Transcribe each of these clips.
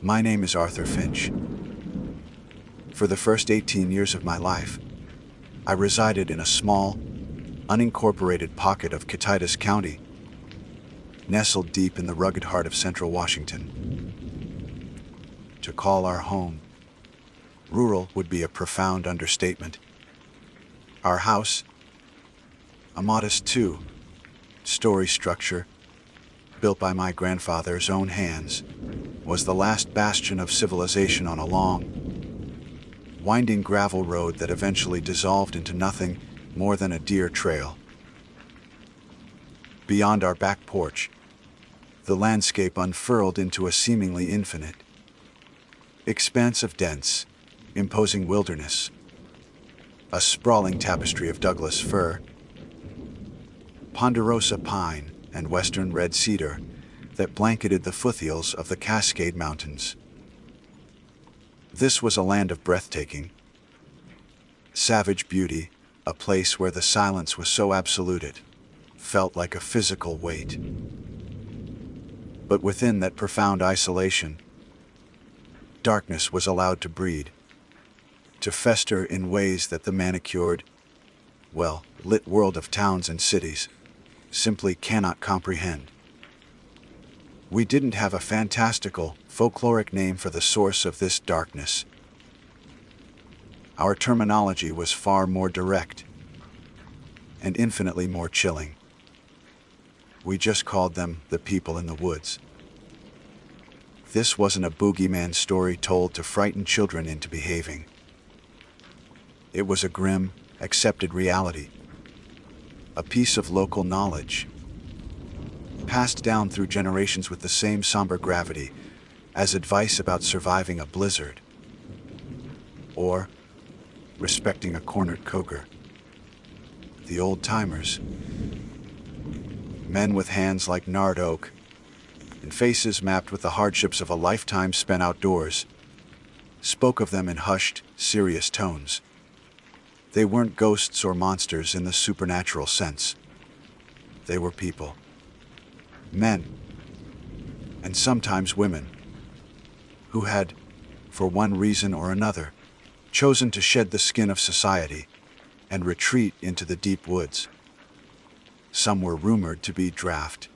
My name is Arthur Finch. For the first 18 years of my life, I resided in a small, unincorporated pocket of Clyde County, nestled deep in the rugged heart of central Washington. To call our home rural would be a profound understatement. Our house, a modest two-story structure built by my grandfather's own hands, was the last bastion of civilization on a long, winding gravel road that eventually dissolved into nothing more than a deer trail. Beyond our back porch, the landscape unfurled into a seemingly infinite expanse of dense, imposing wilderness, a sprawling tapestry of Douglas fir, ponderosa pine, and western red cedar that blanketed the foothills of the Cascade Mountains. This was a land of breathtaking, savage beauty, a place where the silence was so absolute it felt like a physical weight. But within that profound isolation, darkness was allowed to breed, to fester in ways that the manicured, lit world of towns and cities simply cannot comprehend. We didn't have a fantastical, folkloric name for the source of this darkness. Our terminology was far more direct and infinitely more chilling. We just called them the people in the woods. This wasn't a boogeyman story told to frighten children into behaving. It was a grim, accepted reality, a piece of local knowledge, passed down through generations with the same somber gravity as advice about surviving a blizzard or respecting a cornered cougar. The old-timers, men with hands like gnarled oak and faces mapped with the hardships of a lifetime spent outdoors, spoke of them in hushed, serious tones. They weren't ghosts or monsters in the supernatural sense. They were people. Men, and sometimes women, who had, for one reason or another, chosen to shed the skin of society and retreat into the deep woods. Some were rumored to be draft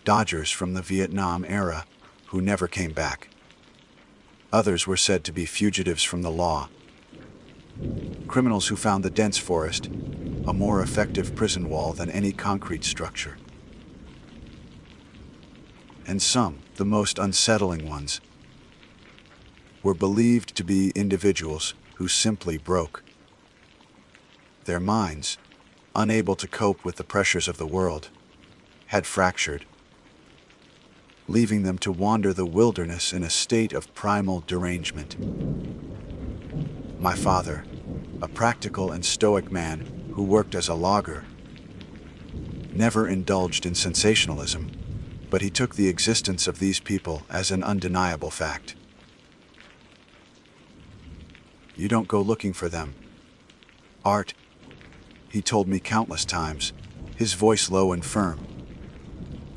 dodgers from the Vietnam era who never came back. Others were said to be fugitives from the law, criminals who found the dense forest a more effective prison wall than any concrete structure. And some, the most unsettling ones, were believed to be individuals who simply broke. Their minds, unable to cope with the pressures of the world, had fractured, leaving them to wander the wilderness in a state of primal derangement. My father, a practical and stoic man who worked as a logger, never indulged in sensationalism, but he took the existence of these people as an undeniable fact. You don't go looking for them, Art, he told me countless times, his voice low and firm.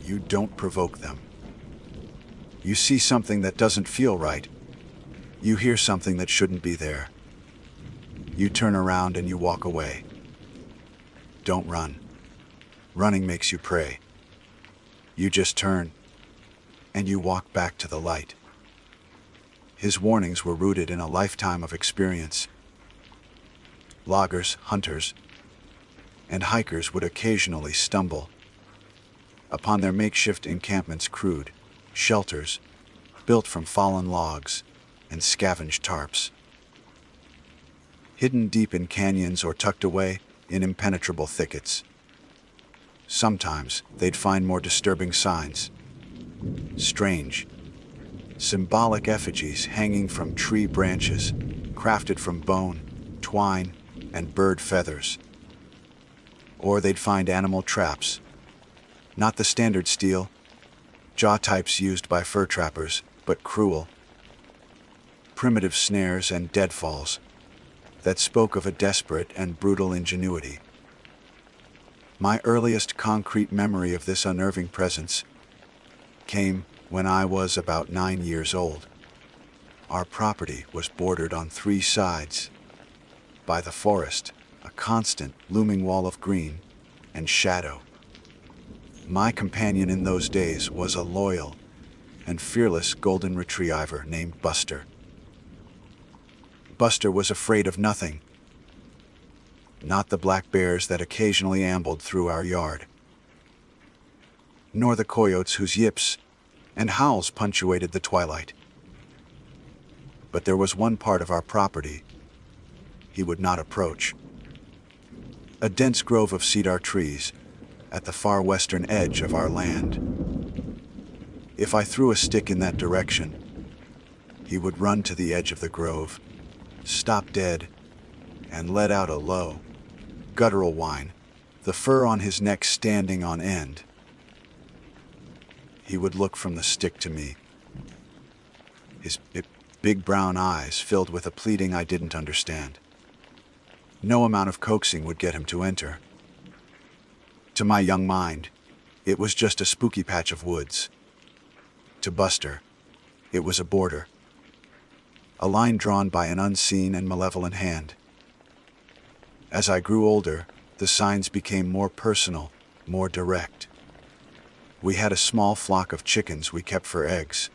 You don't provoke them. You see something that doesn't feel right. You hear something that shouldn't be there. You turn around and you walk away. Don't run. Running makes you prey. You just turn, and you walk back to the light. His warnings were rooted in a lifetime of experience. Loggers, hunters, and hikers would occasionally stumble upon their makeshift encampments, crude shelters built from fallen logs and scavenged tarps. Hidden deep in canyons or tucked away in impenetrable thickets. Sometimes they'd find more disturbing signs. Strange, symbolic effigies hanging from tree branches, crafted from bone, twine, and bird feathers. Or they'd find animal traps, not the standard steel, jaw types used by fur trappers, but cruel, primitive snares and deadfalls that spoke of a desperate and brutal ingenuity. My earliest concrete memory of this unnerving presence came when I was about 9 years old. Our property was bordered on 3 sides by the forest, a constant looming wall of green and shadow. My companion in those days was a loyal and fearless golden retriever named Buster. Buster was afraid of nothing, not the black bears that occasionally ambled through our yard, nor the coyotes whose yips and howls punctuated the twilight. But there was one part of our property he would not approach. A dense grove of cedar trees at the far western edge of our land. If I threw a stick in that direction, he would run to the edge of the grove, stop dead, and let out a low, guttural whine, the fur on his neck standing on end. He would look from the stick to me, his big brown eyes filled with a pleading I didn't understand. No amount of coaxing would get him to enter. To my young mind, it was just a spooky patch of woods. To Buster, it was a border, a line drawn by an unseen and malevolent hand. As I grew older, the signs became more personal, more direct. We had a small flock of chickens we kept for eggs.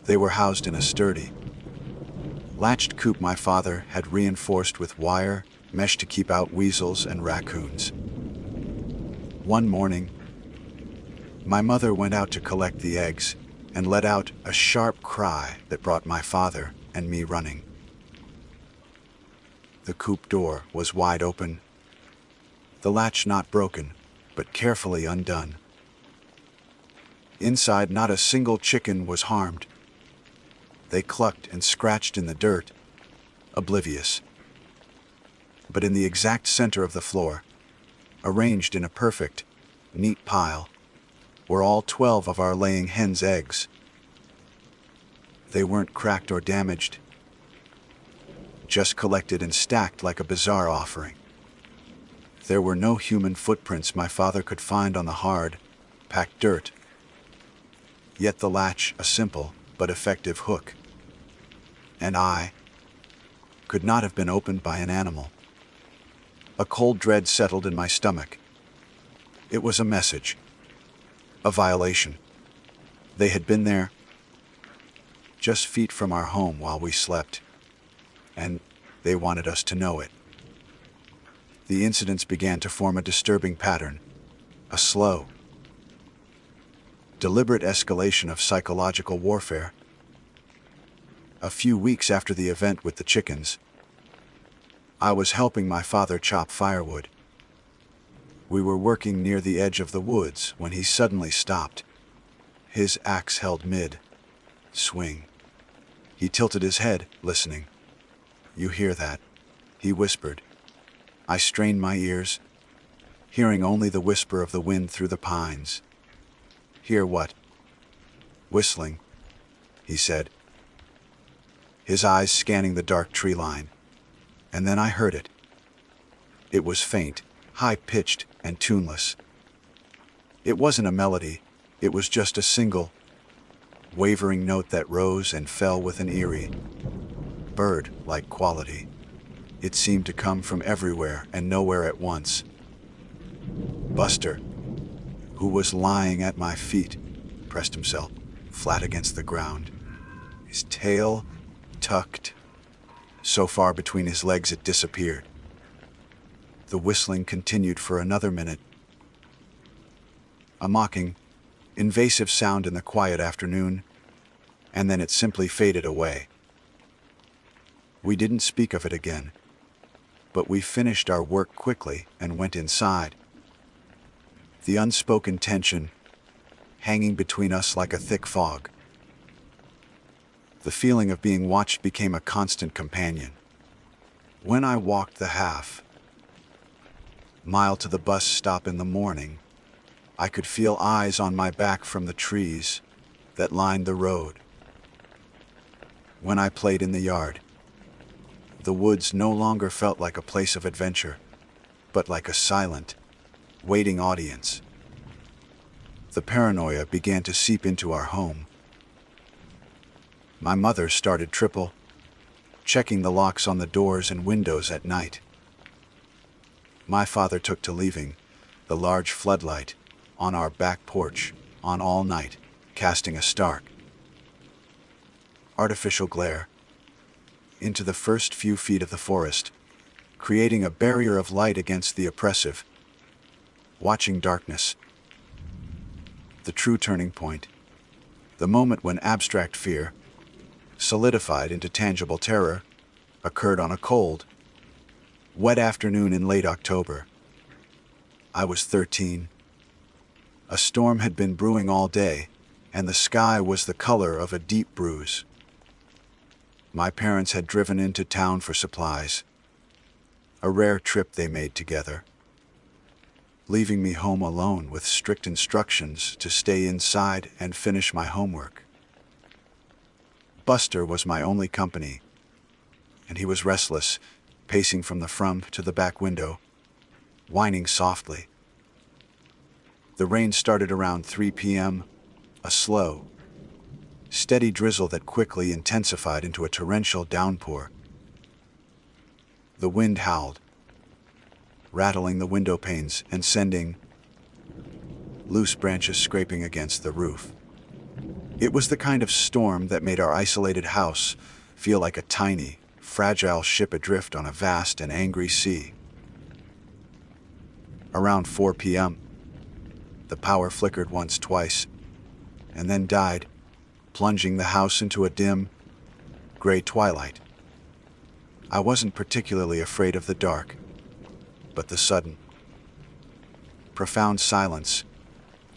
They were housed in a sturdy, latched coop my father had reinforced with wire mesh to keep out weasels and raccoons. One morning, my mother went out to collect the eggs and let out a sharp cry that brought my father and me running. The coop door was wide open, the latch not broken, but carefully undone. Inside, not a single chicken was harmed. They clucked and scratched in the dirt, oblivious. But in the exact center of the floor, arranged in a perfect, neat pile, were all 12 of our laying hens' eggs. They weren't cracked or damaged, just collected and stacked like a bizarre offering. There were no human footprints my father could find on the hard, packed dirt. Yet the latch, a simple but effective hook, and I could not have been opened by an animal. A cold dread settled in my stomach. It was a message, a violation. They had been there, just feet from our home while we slept, and they wanted us to know it. The incidents began to form a disturbing pattern, a slow, deliberate escalation of psychological warfare. A few weeks after the event with the chickens, I was helping my father chop firewood. We were working near the edge of the woods when he suddenly stopped, his axe held mid-swing. He tilted his head, listening. "You hear that?" he whispered. I strained my ears, hearing only the whisper of the wind through the pines. "Hear what?" "Whistling," he said, his eyes scanning the dark tree line. And then I heard it. It was faint, high-pitched, and tuneless. It wasn't a melody, it was just a single, wavering note that rose and fell with an eerie, bird-like quality. It seemed to come from everywhere and nowhere at once. Buster, who was lying at my feet, pressed himself flat against the ground, his tail tucked so far between his legs it disappeared. The whistling continued for another minute, a mocking, invasive sound in the quiet afternoon, and then it simply faded away. We didn't speak of it again, but we finished our work quickly and went inside. The unspoken tension hanging between us like a thick fog. The feeling of being watched became a constant companion. When I walked the half-mile to the bus stop in the morning, I could feel eyes on my back from the trees that lined the road. When I played in the yard, the woods no longer felt like a place of adventure, but like a silent, waiting audience. The paranoia began to seep into our home. My mother started checking the locks on the doors and windows at night. My father took to leaving the large floodlight on our back porch on all night, casting a stark, artificial glare into the first few feet of the forest, creating a barrier of light against the oppressive, watching darkness. The true turning point, the moment when abstract fear, solidified into tangible terror, occurred on a cold, wet afternoon in late October. I was 13. A storm had been brewing all day, and the sky was the color of a deep bruise. My parents had driven into town for supplies, a rare trip they made together, leaving me home alone with strict instructions to stay inside and finish my homework. Buster was my only company, and he was restless, pacing from the front to the back window, whining softly. The rain started around 3 p.m., a slow, steady drizzle that quickly intensified into a torrential downpour. The wind howled, rattling the window panes and sending loose branches scraping against the roof. It was the kind of storm that made our isolated house feel like a tiny, fragile ship adrift on a vast and angry sea. Around 4 p.m., the power flickered once, twice, and then died, plunging the house into a dim, gray twilight. I wasn't particularly afraid of the dark, but the sudden, profound silence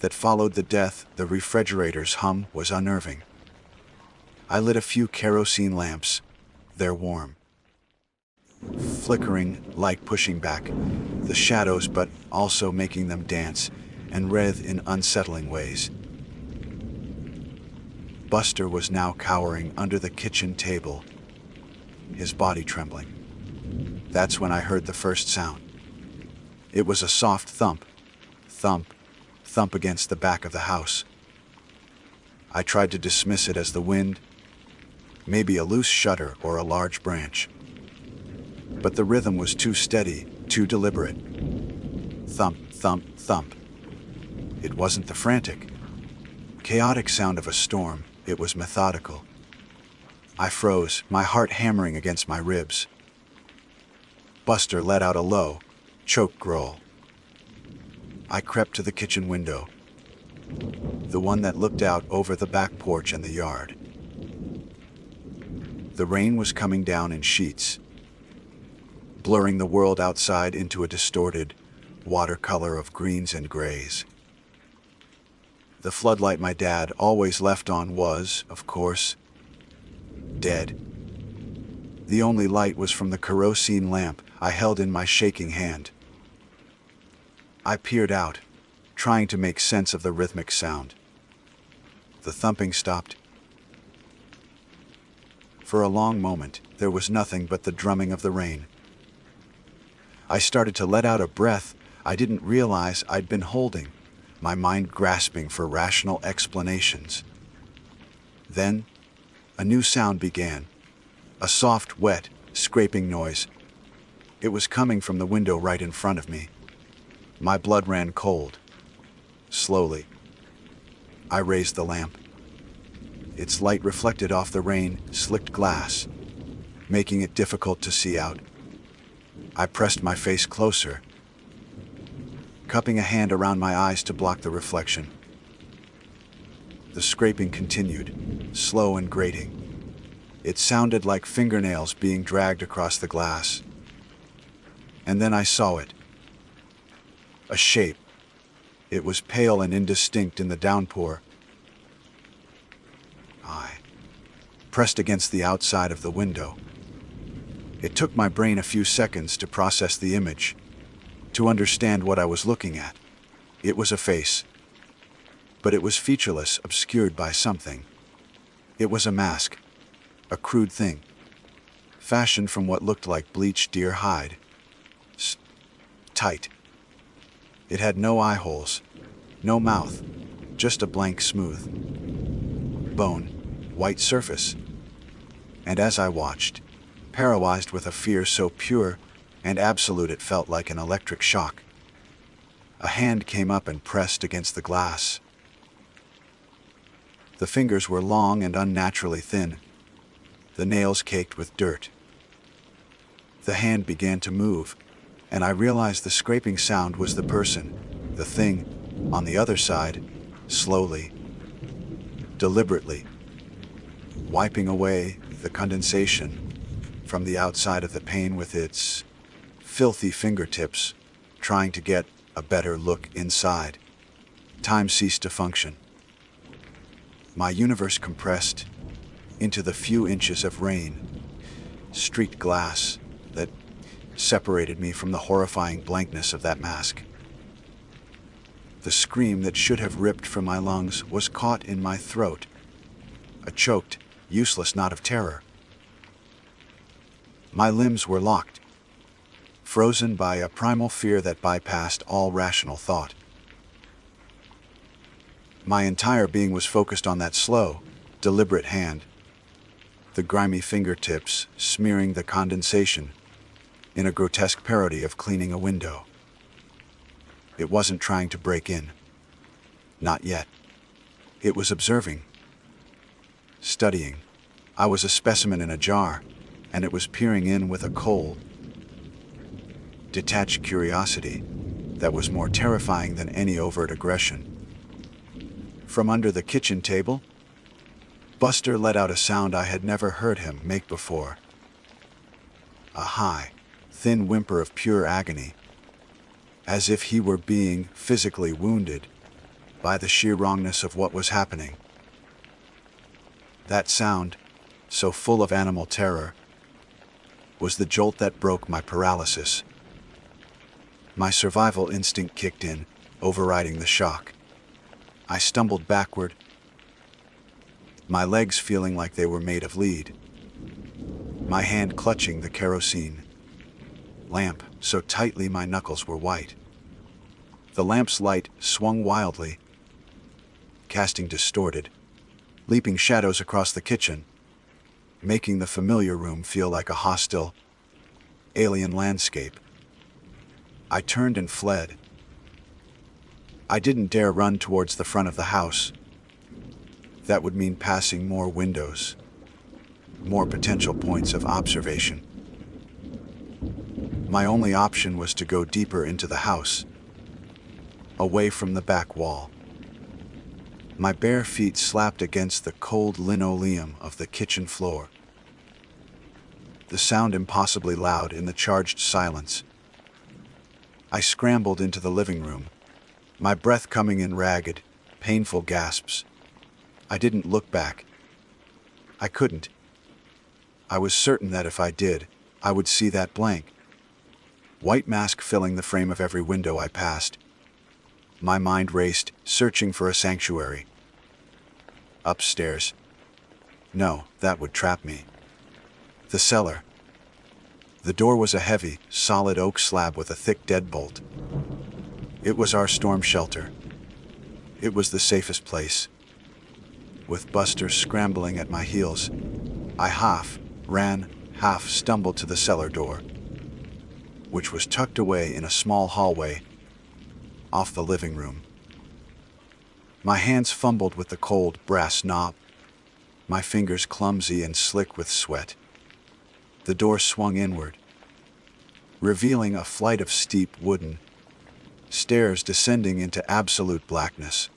that followed the death, the refrigerator's hum, was unnerving. I lit a few kerosene lamps, their warm, flickering light pushing back the shadows but also making them dance and writhe in unsettling ways. Buster was now cowering under the kitchen table, his body trembling. That's when I heard the first sound. It was a soft thump, thump, thump against the back of the house. I tried to dismiss it as the wind, maybe a loose shutter or a large branch. But the rhythm was too steady, too deliberate. Thump, thump, thump. It wasn't the frantic, chaotic sound of a storm, it was methodical. I froze, my heart hammering against my ribs. Buster let out a low, choked growl. I crept to the kitchen window, the one that looked out over the back porch and the yard. The rain was coming down in sheets, blurring the world outside into a distorted watercolor of greens and grays. The floodlight my dad always left on was, of course, dead. The only light was from the kerosene lamp I held in my shaking hand. I peered out, trying to make sense of the rhythmic sound. The thumping stopped. For a long moment, there was nothing but the drumming of the rain. I started to let out a breath I didn't realize I'd been holding, my mind grasping for rational explanations. Then, a new sound began, a soft, wet, scraping noise. It was coming from the window right in front of me. My blood ran cold. Slowly, I raised the lamp. Its light reflected off the rain-slicked glass, making it difficult to see out. I pressed my face closer, cupping a hand around my eyes to block the reflection. The scraping continued, slow and grating. It sounded like fingernails being dragged across the glass. And then I saw it. A shape. It was pale and indistinct in the downpour. I pressed against the outside of the window. It took my brain a few seconds to process the image, to understand what I was looking at. It was a face, but it was featureless, obscured by something. It was a mask, a crude thing, fashioned from what looked like bleached deer hide. Tight. It had no eye holes, no mouth, just a blank smooth bone, white surface. And as I watched, paralyzed with a fear so pure and absolute it felt like an electric shock, a hand came up and pressed against the glass. The fingers were long and unnaturally thin, the nails caked with dirt. The hand began to move, and I realized the scraping sound was the person, the thing, on the other side, slowly, deliberately, wiping away the condensation from the outside of the pane with its filthy fingertips, trying to get a better look inside. Time ceased to function. My universe compressed into the few inches of rain, streaked glass that separated me from the horrifying blankness of that mask. The scream that should have ripped from my lungs was caught in my throat, a choked, useless knot of terror. My limbs were locked, frozen by a primal fear that bypassed all rational thought. My entire being was focused on that slow, deliberate hand, the grimy fingertips smearing the condensation in a grotesque parody of cleaning a window. It wasn't trying to break in. Not yet. It was observing, studying. I was a specimen in a jar, and it was peering in with a cold, detached curiosity that was more terrifying than any overt aggression. From under the kitchen table, Buster let out a sound I had never heard him make before. A high, thin whimper of pure agony, as if he were being physically wounded by the sheer wrongness of what was happening. That sound, so full of animal terror, was the jolt that broke my paralysis. My survival instinct kicked in, overriding the shock. I stumbled backward, my legs feeling like they were made of lead, my hand clutching the kerosene lamp so tightly my knuckles were white. The lamp's light swung wildly, casting distorted, leaping shadows across the kitchen, making the familiar room feel like a hostile, alien landscape. I turned and fled. I didn't dare run towards the front of the house. That would mean passing more windows, more potential points of observation. My only option was to go deeper into the house, away from the back wall. My bare feet slapped against the cold linoleum of the kitchen floor, the sound impossibly loud in the charged silence. I scrambled into the living room, my breath coming in ragged, painful gasps. I didn't look back. I couldn't. I was certain that if I did, I would see that blank white mask filling the frame of every window I passed. My mind raced, searching for a sanctuary. Upstairs. No, that would trap me. The cellar. The door was a heavy, solid oak slab with a thick deadbolt. It was our storm shelter. It was the safest place. With Buster scrambling at my heels, I half ran, half stumbled to the cellar door, which was tucked away in a small hallway off the living room. My hands fumbled with the cold brass knob, my fingers clumsy and slick with sweat. The door swung inward, revealing a flight of steep wooden stairs descending into absolute blackness.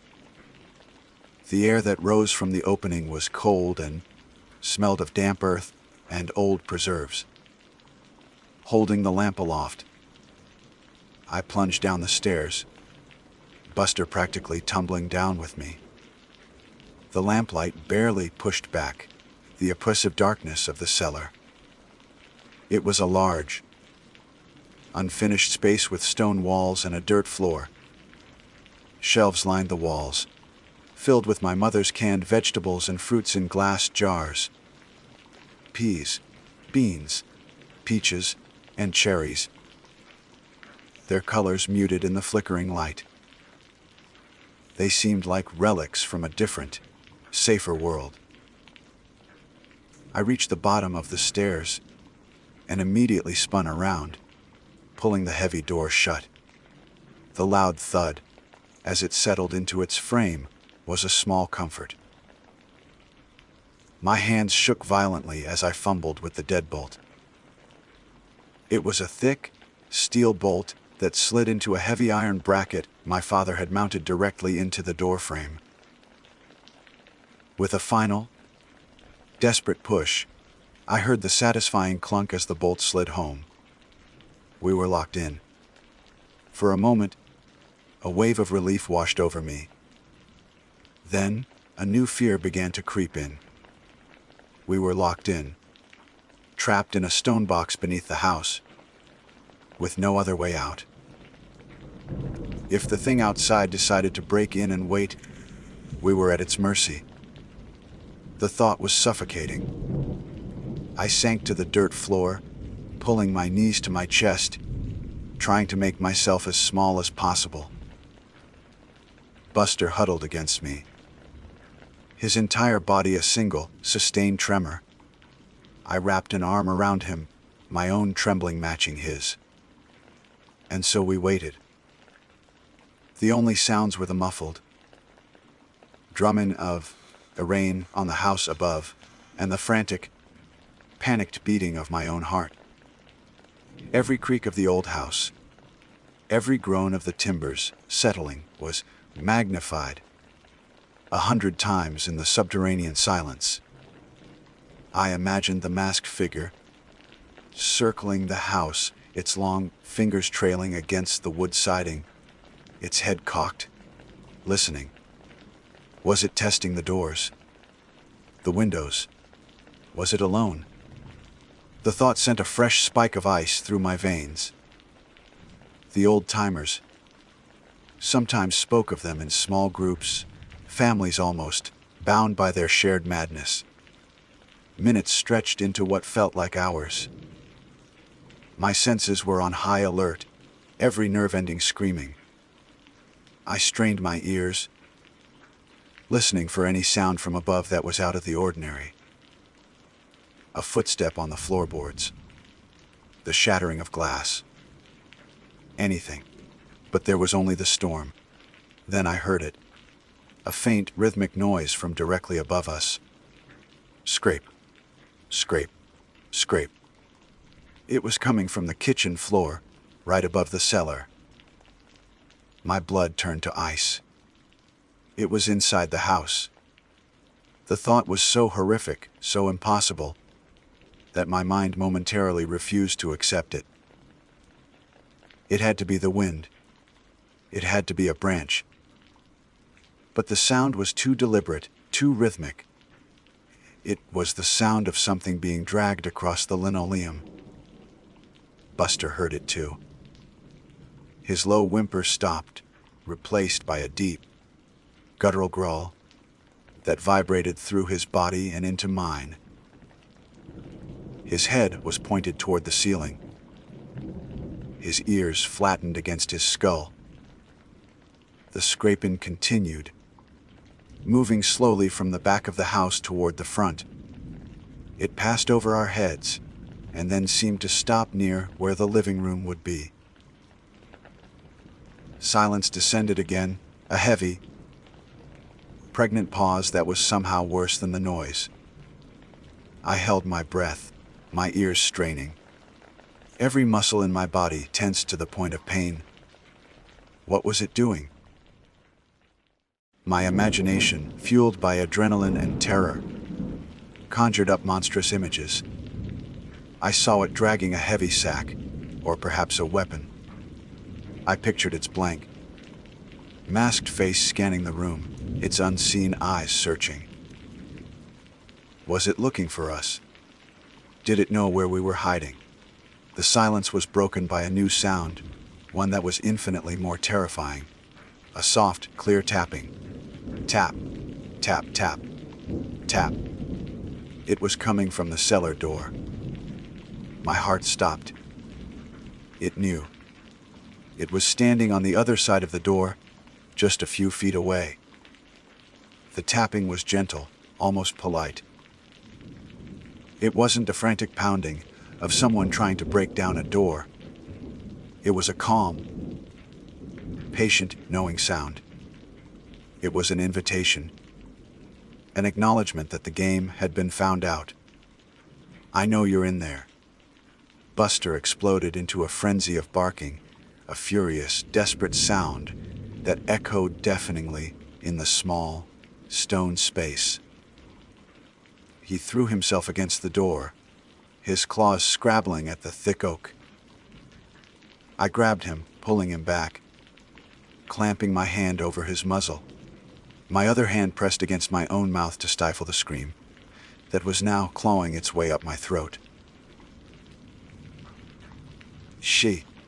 The air that rose from the opening was cold and smelled of damp earth and old preserves. Holding the lamp aloft, I plunged down the stairs, Buster practically tumbling down with me. The lamplight barely pushed back the oppressive darkness of the cellar. It was a large, unfinished space with stone walls and a dirt floor. Shelves lined the walls, filled with my mother's canned vegetables and fruits in glass jars. Peas, beans, peaches, and cherries, their colors muted in the flickering light. They seemed like relics from a different, safer world. I reached the bottom of the stairs and immediately spun around, pulling the heavy door shut. The loud thud, as it settled into its frame, was a small comfort. My hands shook violently as I fumbled with the deadbolt. It was a thick, steel bolt that slid into a heavy iron bracket my father had mounted directly into the doorframe. With a final, desperate push, I heard the satisfying clunk as the bolt slid home. We were locked in. For a moment, a wave of relief washed over me. Then, a new fear began to creep in. We were locked in, trapped in a stone box beneath the house, with no other way out. If the thing outside decided to break in and wait, we were at its mercy. The thought was suffocating. I sank to the dirt floor, pulling my knees to my chest, trying to make myself as small as possible. Buster huddled against me, his entire body a single, sustained tremor. I wrapped an arm around him, my own trembling matching his. And so we waited. The only sounds were the muffled drumming of the rain on the house above and the frantic, panicked beating of my own heart. Every creak of the old house, every groan of the timbers settling was magnified 100 times in the subterranean silence. I imagined the masked figure circling the house, its long fingers trailing against the wood siding, its head cocked, listening. Was it testing the doors? The windows? Was it alone? The thought sent a fresh spike of ice through my veins. The old-timers sometimes spoke of them in small groups, families almost, bound by their shared madness. Minutes stretched into what felt like hours. My senses were on high alert, every nerve-ending screaming. I strained my ears, listening for any sound from above that was out of the ordinary. A footstep on the floorboards, the shattering of glass. Anything, but there was only the storm. Then I heard it, a faint, rhythmic noise from directly above us. Scrape, scrape, scrape. It was coming from the kitchen floor, right above the cellar. My blood turned to ice. It was inside the house. The thought was so horrific, so impossible, that my mind momentarily refused to accept it. It had to be the wind. It had to be a branch. But the sound was too deliberate, too rhythmic. It was the sound of something being dragged across the linoleum. Buster heard it too. His low whimper stopped, replaced by a deep, guttural growl that vibrated through his body and into mine. His head was pointed toward the ceiling, his ears flattened against his skull. The scraping continued, moving slowly from the back of the house toward the front. It passed over our heads, and then seemed to stop near where the living room would be. Silence descended again, a heavy, pregnant pause that was somehow worse than the noise. I held my breath, my ears straining. Every muscle in my body tensed to the point of pain. What was it doing? My imagination, fueled by adrenaline and terror, conjured up monstrous images. I saw it dragging a heavy sack, or perhaps a weapon. I pictured its blank, masked face scanning the room, its unseen eyes searching. Was it looking for us? Did it know where we were hiding? The silence was broken by a new sound, one that was infinitely more terrifying. A soft, clear tapping. Tap, tap, tap, tap. It was coming from the cellar door. My heart stopped. It knew. It was standing on the other side of the door, just a few feet away. The tapping was gentle, almost polite. It wasn't a frantic pounding of someone trying to break down a door. It was a calm, patient, knowing sound. It was an invitation, an acknowledgement that the game had been found out. "I know you're in there." Buster exploded into a frenzy of barking, a furious, desperate sound that echoed deafeningly in the small, stone space. He threw himself against the door, his claws scrabbling at the thick oak. I grabbed him, pulling him back, clamping my hand over his muzzle. My other hand pressed against my own mouth to stifle the scream that was now clawing its way up my throat.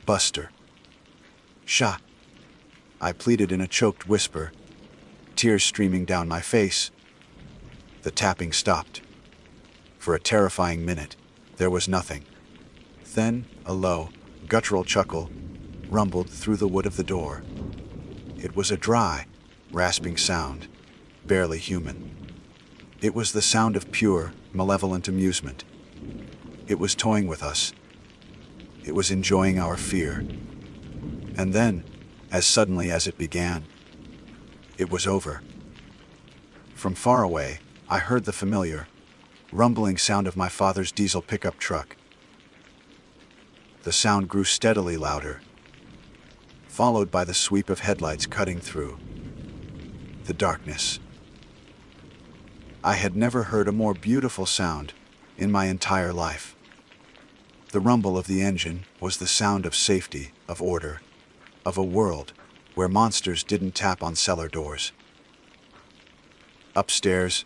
Buster. Sha. I pleaded in a choked whisper, tears streaming down my face. The tapping stopped. For a terrifying minute, there was nothing. Then, a low, guttural chuckle rumbled through the wood of the door. It was a dry, rasping sound, barely human. It was the sound of pure, malevolent amusement. It was toying with us. It was enjoying our fear. And then, as suddenly as it began, it was over. From far away, I heard the familiar, rumbling sound of my father's diesel pickup truck. The sound grew steadily louder, followed by the sweep of headlights cutting through the darkness. I had never heard a more beautiful sound in my entire life. The rumble of the engine was the sound of safety, of order, of a world where monsters didn't tap on cellar doors. Upstairs,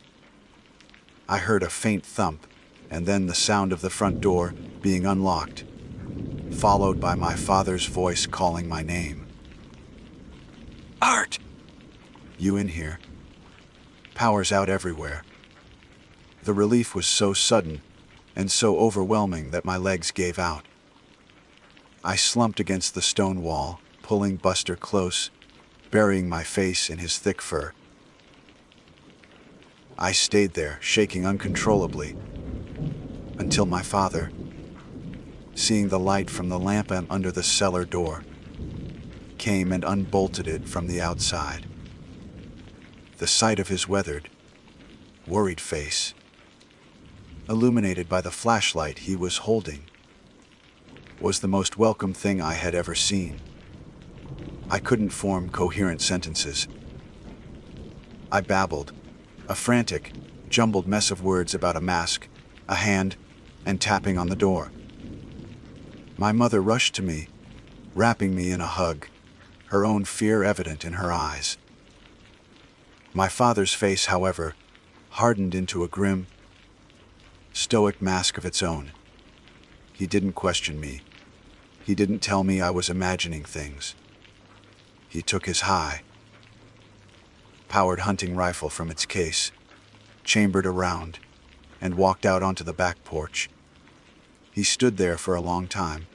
I heard a faint thump, and then the sound of the front door being unlocked, followed by my father's voice calling my name. "Art! You in here?" Power's out everywhere. The relief was so sudden and so overwhelming that my legs gave out. I slumped against the stone wall, pulling Buster close, burying my face in his thick fur. I stayed there, shaking uncontrollably, until my father, seeing the light from the lamp under the cellar door, came and unbolted it from the outside. The sight of his weathered, worried face, illuminated by the flashlight he was holding, was the most welcome thing I had ever seen. I couldn't form coherent sentences. I babbled, a frantic, jumbled mess of words about a mask, a hand, and tapping on the door. My mother rushed to me, wrapping me in a hug, her own fear evident in her eyes. My father's face, however, hardened into a grim, stoic mask of its own. He didn't question me. He didn't tell me I was imagining things. He took his high-powered hunting rifle from its case, chambered around, and walked out onto the back porch. He stood there for a long time,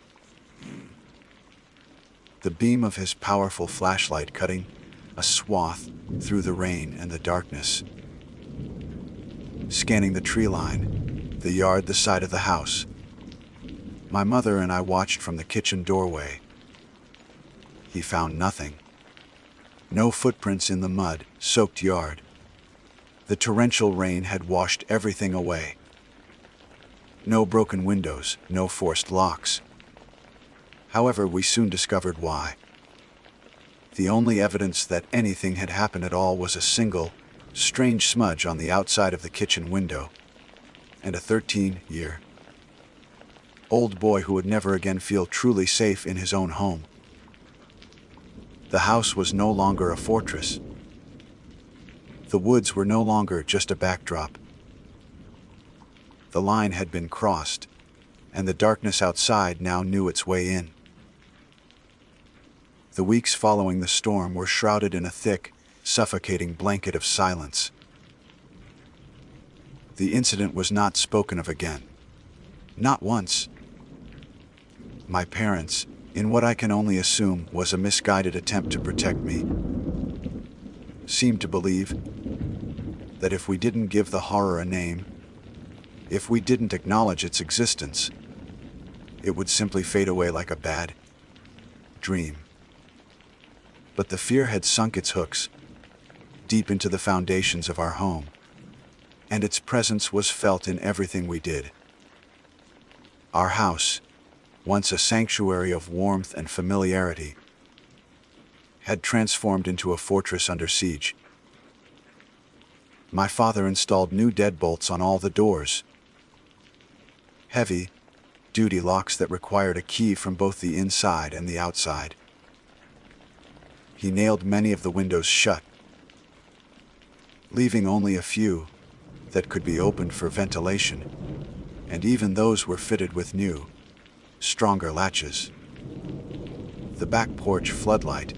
the beam of his powerful flashlight cutting a swath through the rain and the darkness, scanning the tree line, the yard, the side of the house. My mother and I watched from the kitchen doorway. He found nothing. No footprints in the mud-soaked yard. The torrential rain had washed everything away. No broken windows, no forced locks. However, we soon discovered why. The only evidence that anything had happened at all was a single, strange smudge on the outside of the kitchen window, and a 13-year-old boy who would never again feel truly safe in his own home. The house was no longer a fortress. The woods were no longer just a backdrop. The line had been crossed, and the darkness outside now knew its way in. The weeks following the storm were shrouded in a thick, suffocating blanket of silence. The incident was not spoken of again. Not once. My parents, in what I can only assume was a misguided attempt to protect me, seemed to believe that if we didn't give the horror a name, if we didn't acknowledge its existence, it would simply fade away like a bad dream. But the fear had sunk its hooks deep into the foundations of our home, and its presence was felt in everything we did. Our house, once a sanctuary of warmth and familiarity, had transformed into a fortress under siege. My father installed new deadbolts on all the doors, heavy, duty locks that required a key from both the inside and the outside. He nailed many of the windows shut, leaving only a few that could be opened for ventilation, and even those were fitted with new, stronger latches. The back porch floodlight,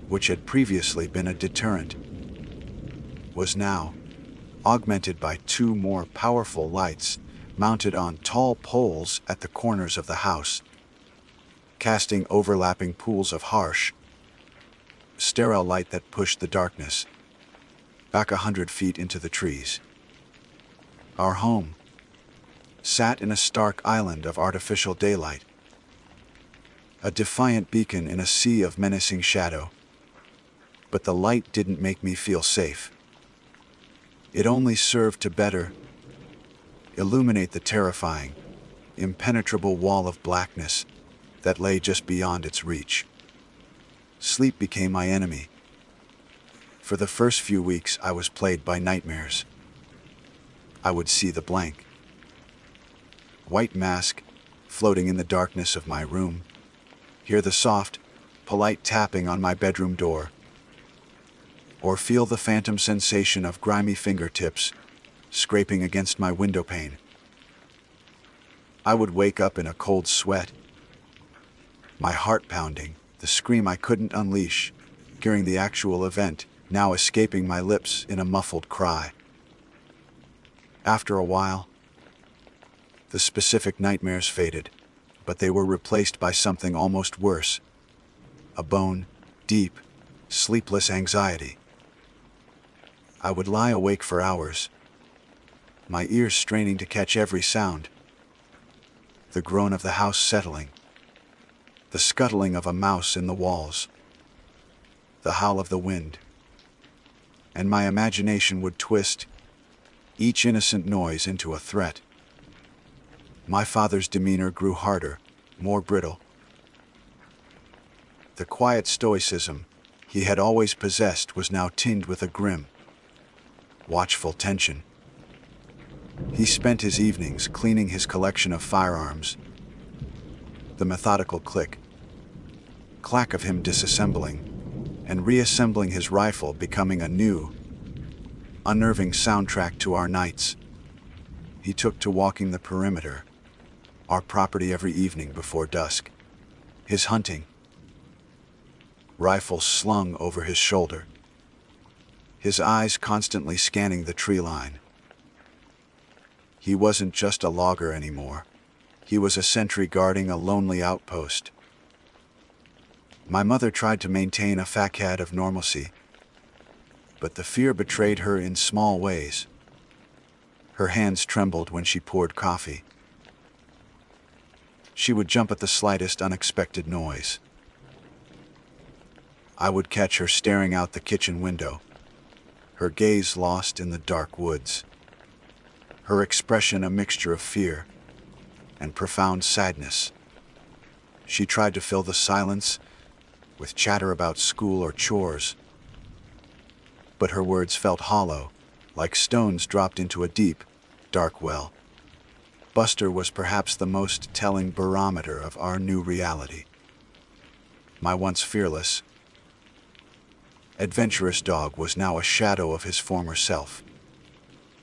which had previously been a deterrent, was now augmented by two more powerful lights mounted on tall poles at the corners of the house, casting overlapping pools of harsh, sterile light that pushed the darkness back 100 feet into the trees. Our home sat in a stark island of artificial daylight, a defiant beacon in a sea of menacing shadow. But the light didn't make me feel safe. It only served to better illuminate the terrifying, impenetrable wall of blackness that lay just beyond its reach. Sleep became my enemy. For the first few weeks, I was plagued by nightmares. I would see the blank white mask floating in the darkness of my room, hear the soft, polite tapping on my bedroom door, or feel the phantom sensation of grimy fingertips scraping against my window pane. I would wake up in a cold sweat, my heart pounding, the scream I couldn't unleash during the actual event now escaping my lips in a muffled cry. After a while, the specific nightmares faded, but they were replaced by something almost worse, a bone, deep, sleepless anxiety. I would lie awake for hours, my ears straining to catch every sound: the groan of the house settling, the scuttling of a mouse in the walls, the howl of the wind, and my imagination would twist each innocent noise into a threat. My father's demeanor grew harder, more brittle. The quiet stoicism he had always possessed was now tinged with a grim, watchful tension. He spent his evenings cleaning his collection of firearms, the methodical clack of him disassembling and reassembling his rifle becoming a new, unnerving soundtrack to our nights. He took to walking the perimeter, our property, every evening before dusk, his hunting rifle slung over his shoulder, his eyes constantly scanning the tree line. He wasn't just a logger anymore. He was a sentry guarding a lonely outpost. My mother tried to maintain a facade of normalcy, but the fear betrayed her in small ways. Her hands trembled when she poured coffee. She would jump at the slightest unexpected noise. I would catch her staring out the kitchen window, her gaze lost in the dark woods, her expression a mixture of fear and profound sadness. She tried to fill the silence with chatter about school or chores, but her words felt hollow, like stones dropped into a deep, dark well. Buster was perhaps the most telling barometer of our new reality. My once fearless, adventurous dog was now a shadow of his former self.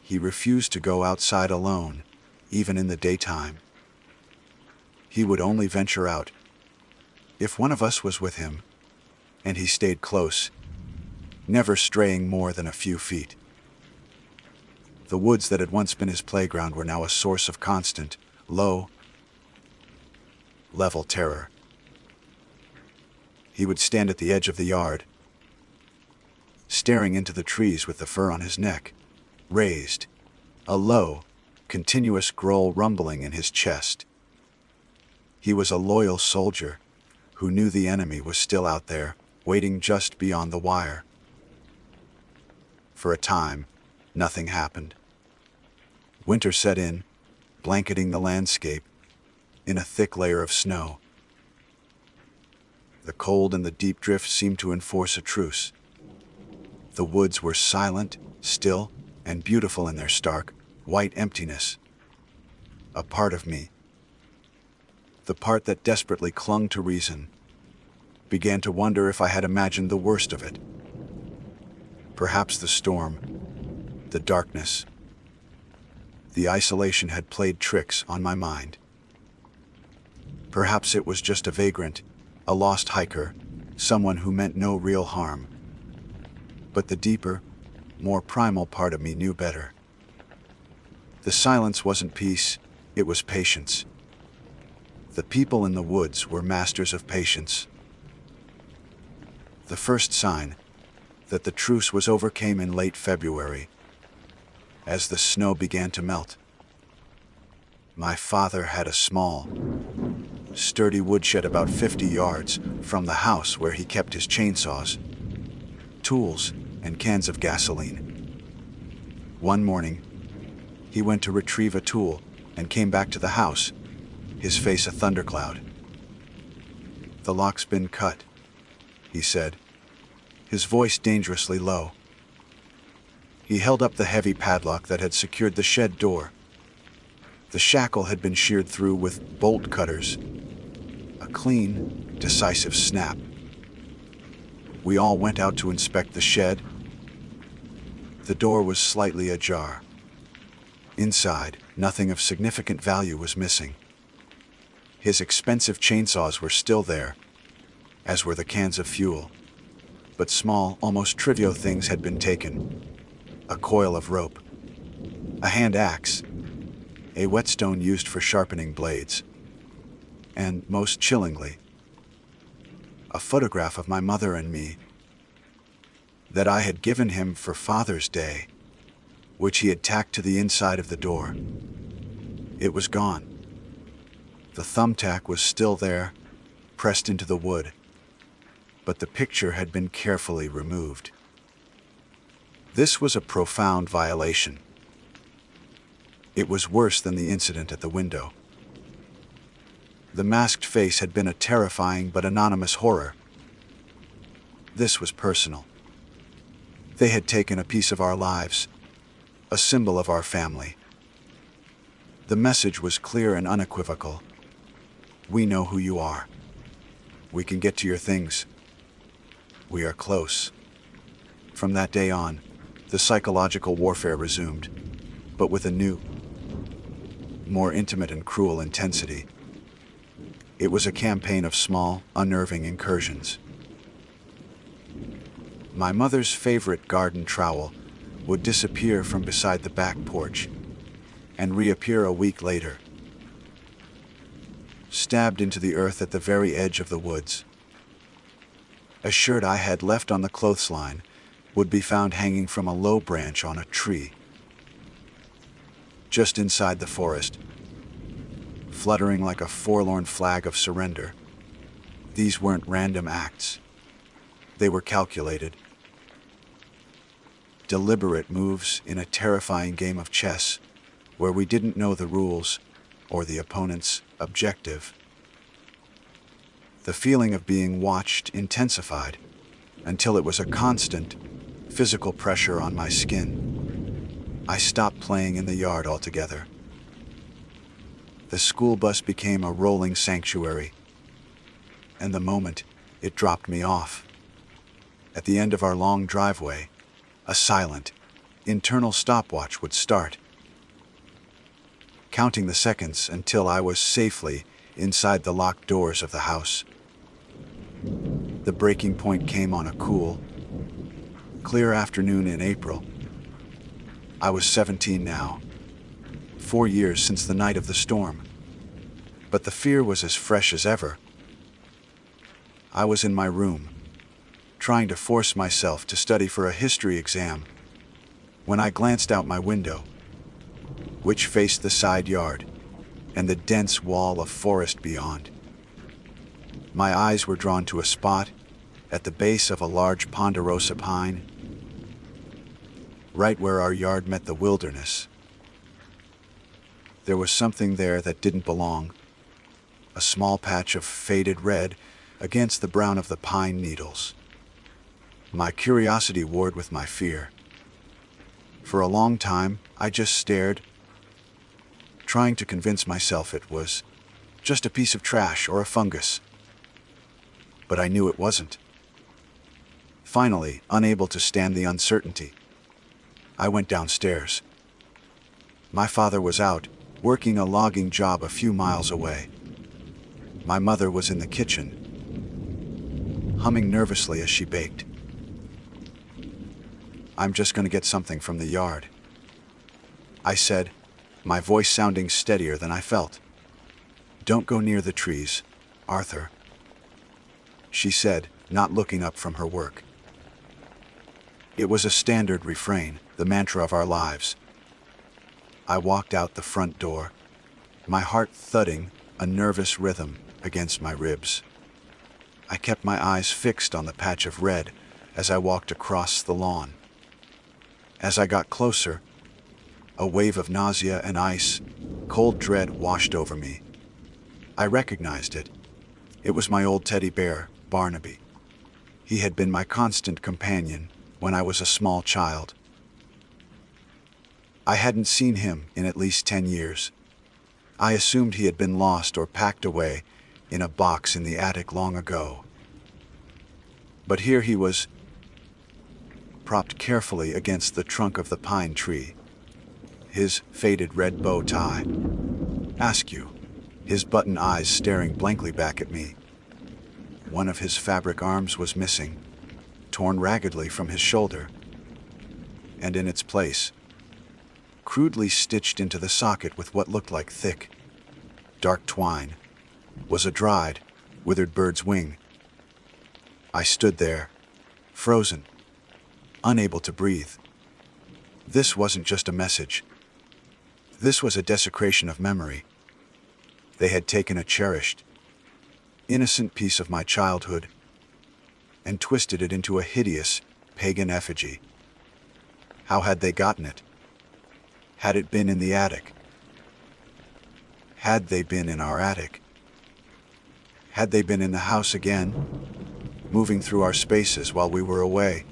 He refused to go outside alone, even in the daytime. He would only venture out if one of us was with him, and he stayed close, never straying more than a few feet. The woods that had once been his playground were now a source of constant, low-level terror. He would stand at the edge of the yard, staring into the trees with the fur on his neck raised, a low, continuous growl rumbling in his chest. He was a loyal soldier who knew the enemy was still out there, waiting just beyond the wire. For a time, nothing happened. Winter set in, blanketing the landscape in a thick layer of snow. The cold and the deep drift seemed to enforce a truce. The woods were silent, still, and beautiful in their stark, white emptiness. A part of me, the part that desperately clung to reason, began to wonder if I had imagined the worst of it. Perhaps the storm, the darkness, the isolation had played tricks on my mind. Perhaps it was just a vagrant, a lost hiker, someone who meant no real harm. But the deeper, more primal part of me knew better. The silence wasn't peace, it was patience. The people in the woods were masters of patience. The first sign that the truce was over came in late February, as the snow began to melt. My father had a small, sturdy woodshed about 50 yards from the house where he kept his chainsaws, tools, and cans of gasoline. One morning, he went to retrieve a tool and came back to the house, his face a thundercloud. "The lock's been cut," he said, his voice dangerously low. He held up the heavy padlock that had secured the shed door. The shackle had been sheared through with bolt cutters. A clean, decisive snap. We all went out to inspect the shed. The door was slightly ajar. Inside, nothing of significant value was missing. His expensive chainsaws were still there, as were the cans of fuel. But small, almost trivial things had been taken. A coil of rope, a hand axe, a whetstone used for sharpening blades, and, most chillingly, a photograph of my mother and me that I had given him for Father's Day, which he had tacked to the inside of the door. It was gone. The thumbtack was still there, pressed into the wood, but the picture had been carefully removed. This was a profound violation. It was worse than the incident at the window. The masked face had been a terrifying but anonymous horror. This was personal. They had taken a piece of our lives, a symbol of our family. The message was clear and unequivocal. We know who you are. We can get to your things. We are close. From that day on, the psychological warfare resumed, but with a new, more intimate and cruel intensity. It was a campaign of small, unnerving incursions. My mother's favorite garden trowel would disappear from beside the back porch and reappear a week later, stabbed into the earth at the very edge of the woods. A shirt I had left on the clothesline would be found hanging from a low branch on a tree, just inside the forest, fluttering like a forlorn flag of surrender. These weren't random acts. They were calculated, deliberate moves in a terrifying game of chess where we didn't know the rules or the opponent's objective. The feeling of being watched intensified until it was a constant, physical pressure on my skin. I stopped playing in the yard altogether. The school bus became a rolling sanctuary, and the moment it dropped me off, at the end of our long driveway, a silent, internal stopwatch would start, counting the seconds until I was safely inside the locked doors of the house. The breaking point came on a cool, clear afternoon in April. I was 17 now, 4 years since the night of the storm, but the fear was as fresh as ever. I was in my room, trying to force myself to study for a history exam, when I glanced out my window, which faced the side yard and the dense wall of forest beyond. My eyes were drawn to a spot at the base of a large ponderosa pine, right where our yard met the wilderness. There was something there that didn't belong, a small patch of faded red against the brown of the pine needles. My curiosity warred with my fear. For a long time, I just stared, trying to convince myself it was just a piece of trash or a fungus. But I knew it wasn't. Finally, unable to stand the uncertainty, I went downstairs. My father was out, working a logging job a few miles away. My mother was in the kitchen, humming nervously as she baked. "I'm just going to get something from the yard," I said, my voice sounding steadier than I felt. "Don't go near the trees, Arthur," she said, not looking up from her work. It was a standard refrain, the mantra of our lives. I walked out the front door, my heart thudding a nervous rhythm against my ribs. I kept my eyes fixed on the patch of red as I walked across the lawn. As I got closer, a wave of nausea and ice, cold dread washed over me. I recognized it. It was my old teddy bear, Barnaby. He had been my constant companion when I was a small child. I hadn't seen him in at least 10 years. I assumed he had been lost or packed away in a box in the attic long ago. But here he was, propped carefully against the trunk of the pine tree, his faded red bow tie askew, his button eyes staring blankly back at me. One of his fabric arms was missing, torn raggedly from his shoulder, and in its place, crudely stitched into the socket with what looked like thick, dark twine, was a dried, withered bird's wing. I stood there, frozen, unable to breathe. This wasn't just a message. This was a desecration of memory. They had taken a cherished, innocent piece of my childhood and twisted it into a hideous, pagan effigy. How had they gotten it? Had it been in the attic? Had they been in our attic? Had they been in the house again, moving through our spaces while we were away,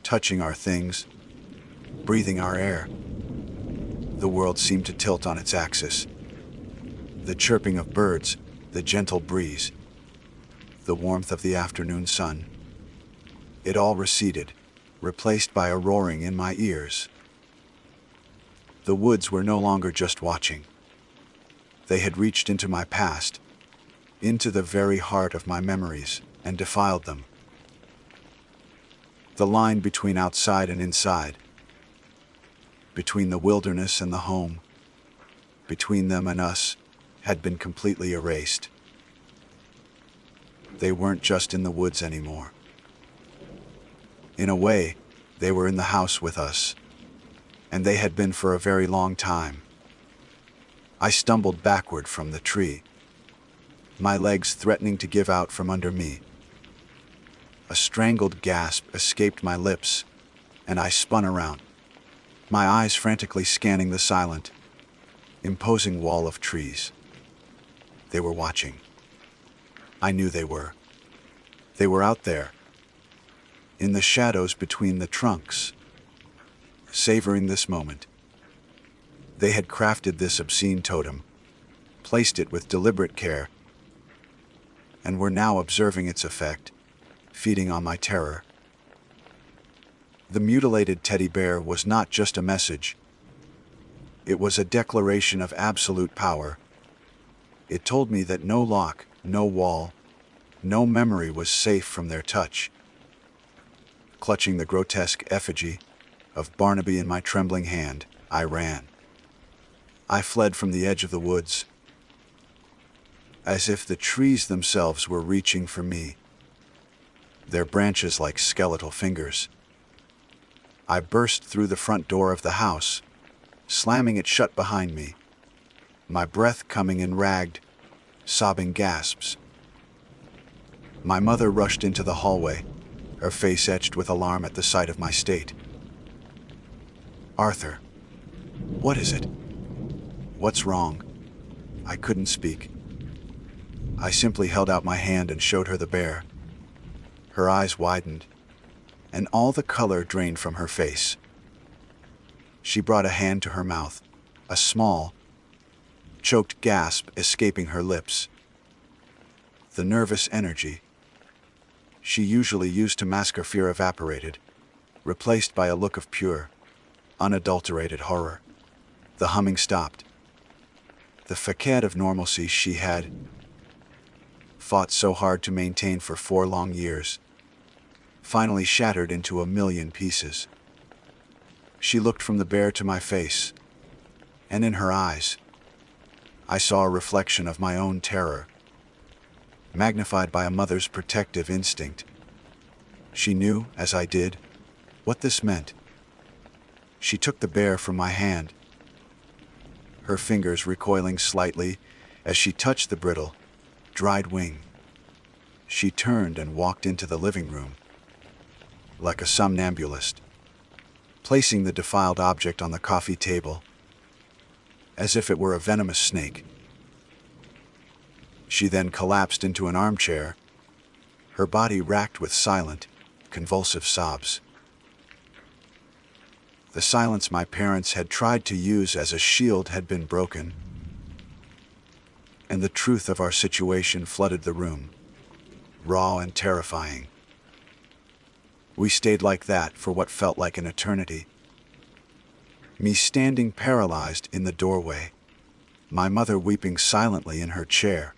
touching our things, breathing our air? The world seemed to tilt on its axis. The chirping of birds, the gentle breeze, the warmth of the afternoon sun. It all receded, replaced by a roaring in my ears. The woods were no longer just watching. They had reached into my past, into the very heart of my memories, and defiled them. The line between outside and inside, between the wilderness and the home, between them and us, had been completely erased. They weren't just in the woods anymore. In a way, they were in the house with us, and they had been for a very long time. I stumbled backward from the tree, my legs threatening to give out from under me. A strangled gasp escaped my lips, and I spun around, my eyes frantically scanning the silent, imposing wall of trees. They were watching. I knew they were. They were out there, in the shadows between the trunks, savoring this moment. They had crafted this obscene totem, placed it with deliberate care, and were now observing its effect, feeding on my terror. The mutilated teddy bear was not just a message. It was a declaration of absolute power. It told me that no lock, no wall, no memory was safe from their touch. Clutching the grotesque effigy of Barnaby in my trembling hand, I ran. I fled from the edge of the woods, as if the trees themselves were reaching for me. their branches like skeletal fingers. I burst through the front door of the house, slamming it shut behind me, my breath coming in ragged, sobbing gasps. My mother rushed into the hallway, her face etched with alarm at the sight of my state. "Arthur, what is it? What's wrong?" I couldn't speak. I simply held out my hand and showed her the bear. Her eyes widened, and all the color drained from her face. She brought a hand to her mouth, a small, choked gasp escaping her lips. The nervous energy she usually used to mask her fear evaporated, replaced by a look of pure, unadulterated horror. The humming stopped. The facade of normalcy she had fought so hard to maintain for 4 long years finally shattered into a million pieces. She looked from the bear to my face, and in her eyes, I saw a reflection of my own terror, magnified by a mother's protective instinct. She knew, as I did, what this meant. She took the bear from my hand, her fingers recoiling slightly as she touched the brittle, dried wing. She turned and walked into the living room, like a somnambulist, placing the defiled object on the coffee table, as if it were a venomous snake. She then collapsed into an armchair, her body racked with silent, convulsive sobs. The silence my parents had tried to use as a shield had been broken, and the truth of our situation flooded the room, raw and terrifying. We stayed like that for what felt like an eternity. Me standing paralyzed in the doorway, my mother weeping silently in her chair.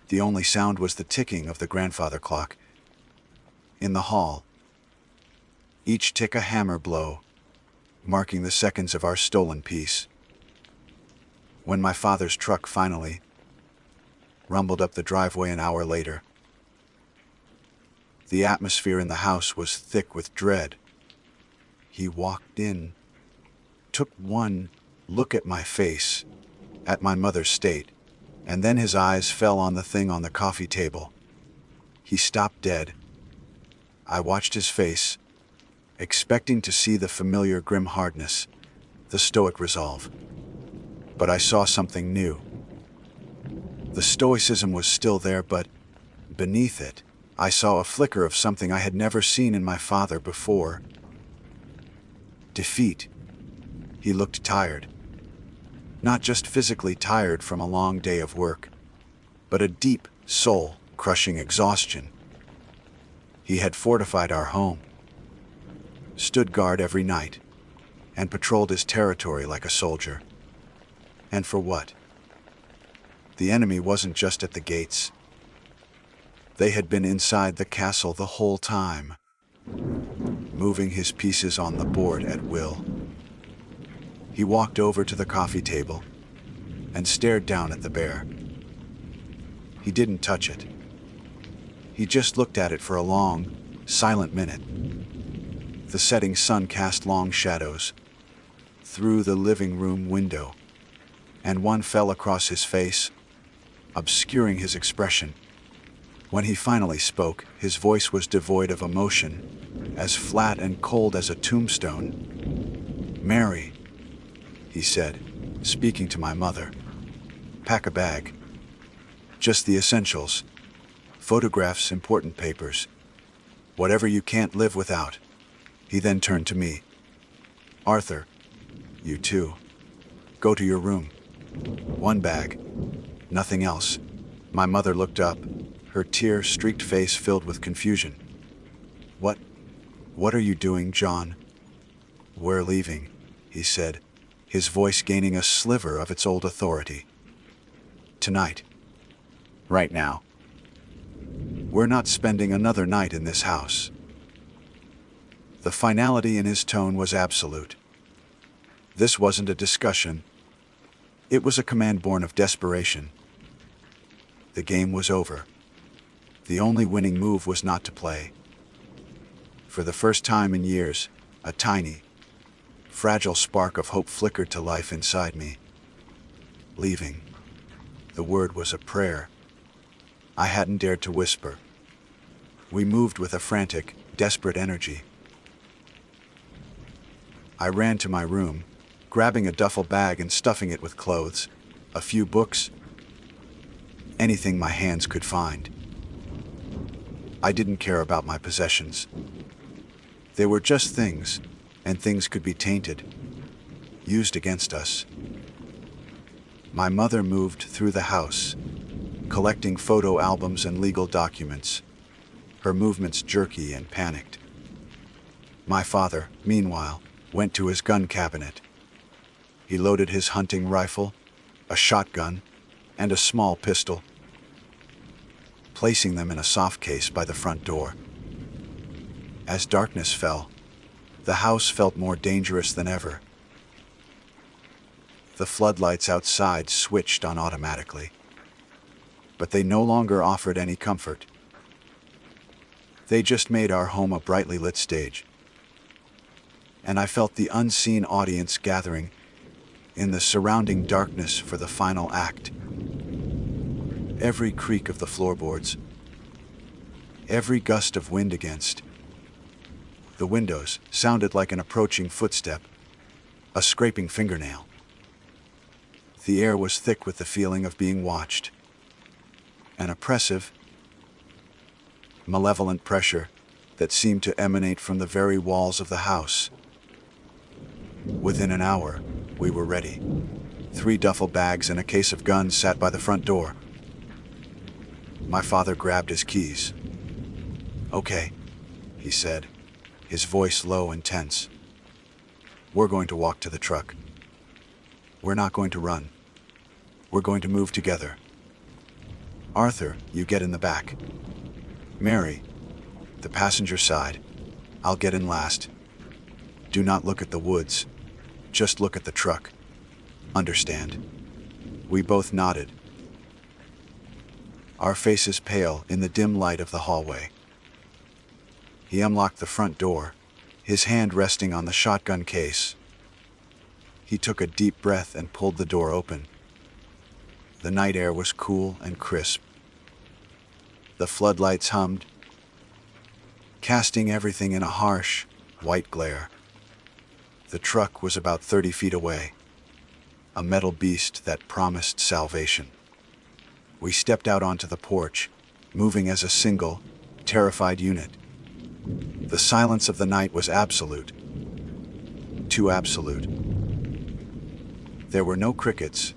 The only sound was the ticking of the grandfather clock in the hall, each tick a hammer blow, marking the seconds of our stolen peace. When my father's truck finally rumbled up the driveway an hour later, the atmosphere in the house was thick with dread. He walked in, took one look at my face, at my mother's state, and then his eyes fell on the thing on the coffee table. He stopped dead. I watched his face, expecting to see the familiar grim hardness, the stoic resolve. But I saw something new. The stoicism was still there, but beneath it, I saw a flicker of something I had never seen in my father before. Defeat. He looked tired. Not just physically tired from a long day of work, but a deep, soul-crushing exhaustion. He had fortified our home, stood guard every night, and patrolled his territory like a soldier. And for what? The enemy wasn't just at the gates. They had been inside the castle the whole time, moving his pieces on the board at will. He walked over to the coffee table and stared down at the bear. He didn't touch it. He just looked at it for a long, silent minute. The setting sun cast long shadows through the living room window, and one fell across his face, obscuring his expression. When he finally spoke, his voice was devoid of emotion, as flat and cold as a tombstone. "Mary," he said, speaking to my mother, "pack a bag. Just the essentials. Photographs, important papers. Whatever you can't live without." He then turned to me. "Arthur, you too. Go to your room. One bag. Nothing else." My mother looked up, her tear-streaked face filled with confusion. What are you doing, John?" "We're leaving," he said, his voice gaining a sliver of its old authority. "Tonight. Right now. We're not spending another night in this house." The finality in his tone was absolute. This wasn't a discussion. It was a command born of desperation. The game was over. The only winning move was not to play. For the first time in years, a tiny, fragile spark of hope flickered to life inside me. Leaving. The word was a prayer. I hadn't dared to whisper. We moved with a frantic, desperate energy. I ran to my room, grabbing a duffel bag and stuffing it with clothes, a few books, anything my hands could find. I didn't care about my possessions. They were just things, and things could be tainted, used against us. My mother moved through the house, collecting photo albums and legal documents, her movements jerky and panicked. My father, meanwhile, went to his gun cabinet. He loaded his hunting rifle, a shotgun, and a small pistol, placing them in a soft case by the front door. As darkness fell, the house felt more dangerous than ever. The floodlights outside switched on automatically, but they no longer offered any comfort. They just made our home a brightly lit stage, and I felt the unseen audience gathering in the surrounding darkness for the final act. Every creak of the floorboards, every gust of wind against the windows sounded like an approaching footstep, a scraping fingernail. The air was thick with the feeling of being watched, an oppressive, malevolent pressure that seemed to emanate from the very walls of the house. Within an hour, we were ready. 3 duffel bags and a case of guns sat by the front door. My father grabbed his keys. "Okay," he said, his voice low and tense. "We're going to walk to the truck. We're not going to run. We're going to move together. Arthur, you get in the back. Mary, the passenger side. I'll get in last. Do not look at the woods. Just look at the truck. Understand?" We both nodded, our faces pale in the dim light of the hallway. He unlocked the front door, his hand resting on the shotgun case. He took a deep breath and pulled the door open. The night air was cool and crisp. The floodlights hummed, casting everything in a harsh, white glare. The truck was about 30 feet away, a metal beast that promised salvation. We stepped out onto the porch, moving as a single, terrified unit. The silence of the night was absolute. Too absolute. There were no crickets,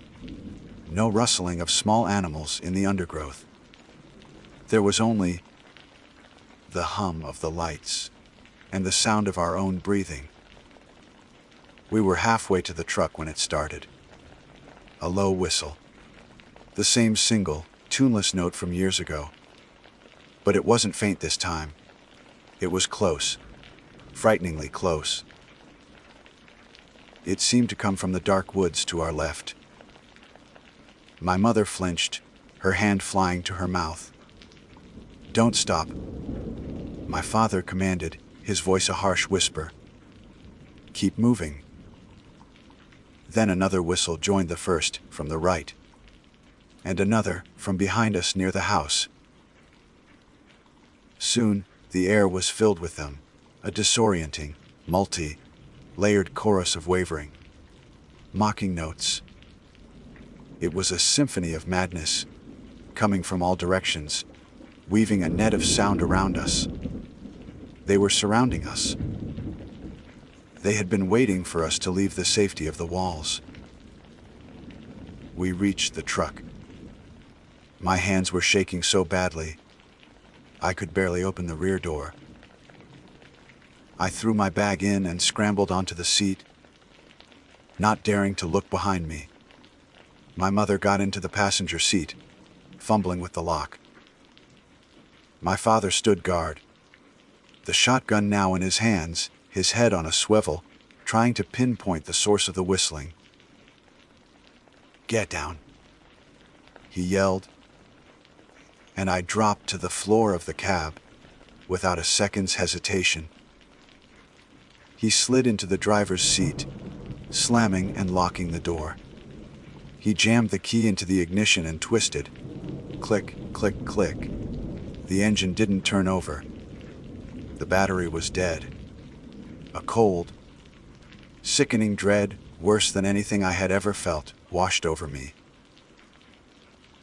no rustling of small animals in the undergrowth. There was only the hum of the lights and the sound of our own breathing. We were halfway to the truck when it started. A low whistle. The same single, tuneless note from years ago. But it wasn't faint this time. It was close, frighteningly close. It seemed to come from the dark woods to our left. My mother flinched, her hand flying to her mouth. "Don't stop," my father commanded, his voice a harsh whisper. "Keep moving." Then another whistle joined the first from the right, and another from behind us near the house. Soon, the air was filled with them, a disorienting, multi-layered chorus of wavering, mocking notes. It was a symphony of madness, coming from all directions, weaving a net of sound around us. They were surrounding us. They had been waiting for us to leave the safety of the walls. We reached the truck. My hands were shaking so badly, I could barely open the rear door. I threw my bag in and scrambled onto the seat, not daring to look behind me. My mother got into the passenger seat, fumbling with the lock. My father stood guard, the shotgun now in his hands, his head on a swivel, trying to pinpoint the source of the whistling. "Get down," he yelled. and I dropped to the floor of the cab without a second's hesitation. He slid into the driver's seat, slamming and locking the door. He jammed the key into the ignition and twisted. Click, click, click. The engine didn't turn over. The battery was dead. A cold, sickening dread, worse than anything I had ever felt, washed over me.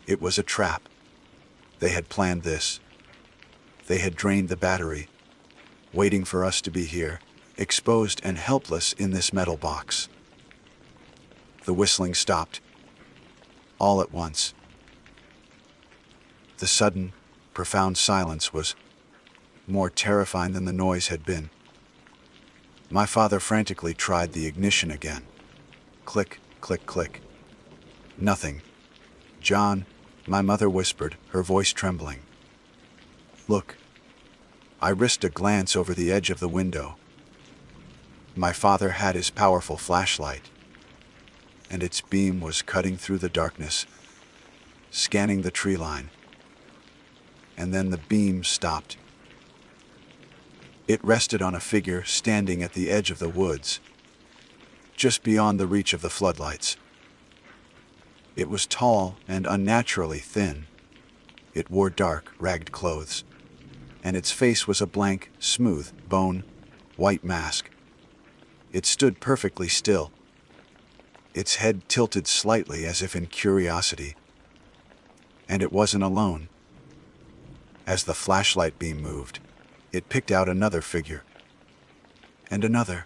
It was a trap. They had planned this. They had drained the battery, waiting for us to be here, exposed and helpless in this metal box. The whistling stopped, all at once. The sudden, profound silence was more terrifying than the noise had been. My father frantically tried the ignition again. Click, click, click. Nothing. "John," my mother whispered, her voice trembling. "Look." I risked a glance over the edge of the window. My father had his powerful flashlight, and its beam was cutting through the darkness, scanning the tree line. And then the beam stopped. It rested on a figure standing at the edge of the woods, just beyond the reach of the floodlights. It was tall and unnaturally thin. It wore dark, ragged clothes, and its face was a blank, smooth, bone, white mask. It stood perfectly still, its head tilted slightly as if in curiosity. And it wasn't alone. As the flashlight beam moved, it picked out another figure. And another.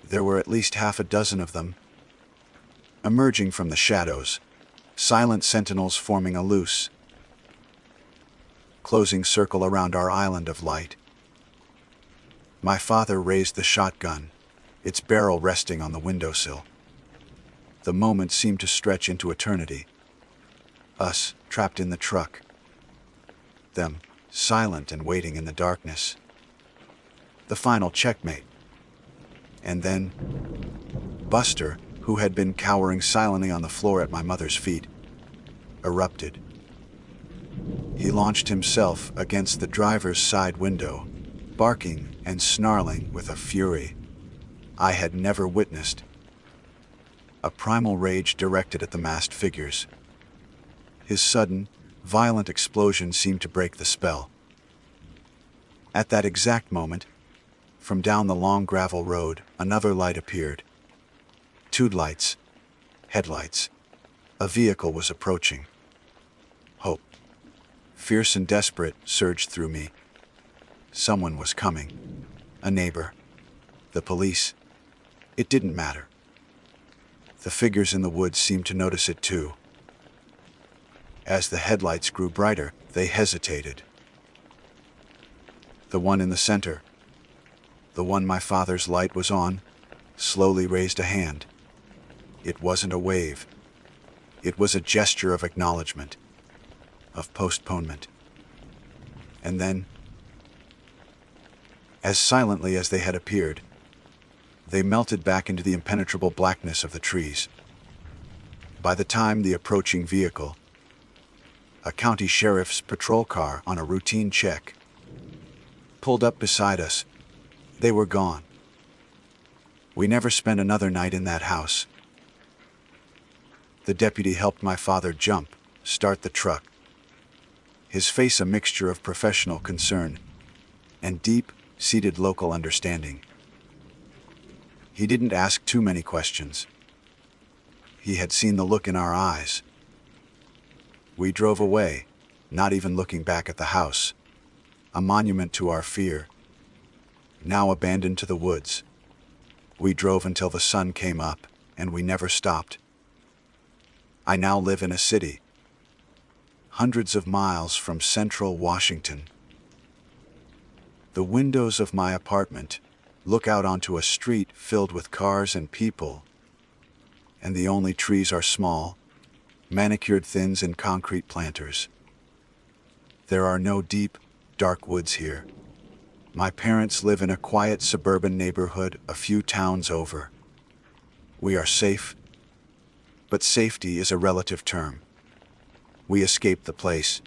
There were at least half a dozen of them, emerging from the shadows, silent sentinels forming a loose, closing circle around our island of light. My father raised the shotgun, its barrel resting on the windowsill. The moment seemed to stretch into eternity. Us, trapped in the truck. Them, silent and waiting in the darkness. The final checkmate. And then, Buster, who had been cowering silently on the floor at my mother's feet, erupted. He launched himself against the driver's side window, barking and snarling with a fury I had never witnessed. A primal rage directed at the masked figures. His sudden, violent explosion seemed to break the spell. At that exact moment, from down the long gravel road, another light appeared. Two lights, headlights. A vehicle was approaching. Hope, fierce and desperate, surged through me. Someone was coming. A neighbor. The police. It didn't matter. The figures in the woods seemed to notice it too. As the headlights grew brighter, they hesitated. The one in the center, the one my father's light was on, slowly raised a hand. It wasn't a wave. It was a gesture of acknowledgement, of postponement. And then, as silently as they had appeared, they melted back into the impenetrable blackness of the trees. By the time the approaching vehicle, a county sheriff's patrol car on a routine check, pulled up beside us, they were gone. We never spent another night in that house. The deputy helped my father jump, start the truck, his face a mixture of professional concern and deep-seated local understanding. He didn't ask too many questions. He had seen the look in our eyes. We drove away, not even looking back at the house, a monument to our fear, now abandoned to the woods. We drove until the sun came up, and we never stopped. I now live in a city, hundreds of miles from central Washington. The windows of my apartment look out onto a street filled with cars and people, and the only trees are small, manicured thins and concrete planters. There are no deep, dark woods here. My parents live in a quiet suburban neighborhood a few towns over. We are safe, but safety is a relative term. We escaped the place,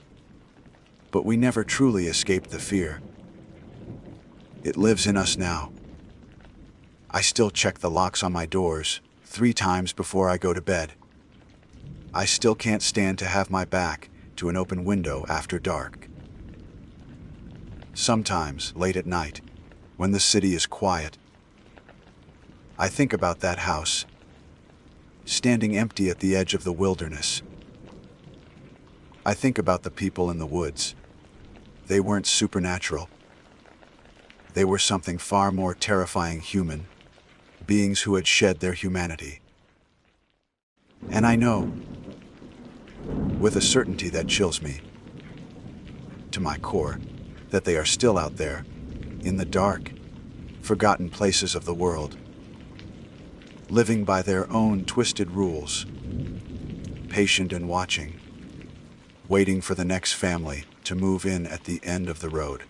but we never truly escaped the fear. It lives in us now. I still check the locks on my doors 3 times before I go to bed. I still can't stand to have my back to an open window after dark. Sometimes, late at night, when the city is quiet, I think about that house, standing empty at the edge of the wilderness. I think about the people in the woods. They weren't supernatural. They were something far more terrifying human, beings who had shed their humanity. And I know, with a certainty that chills me to my core, that they are still out there, in the dark, forgotten places of the world, living by their own twisted rules, patient and watching, waiting for the next family to move in at the end of the road.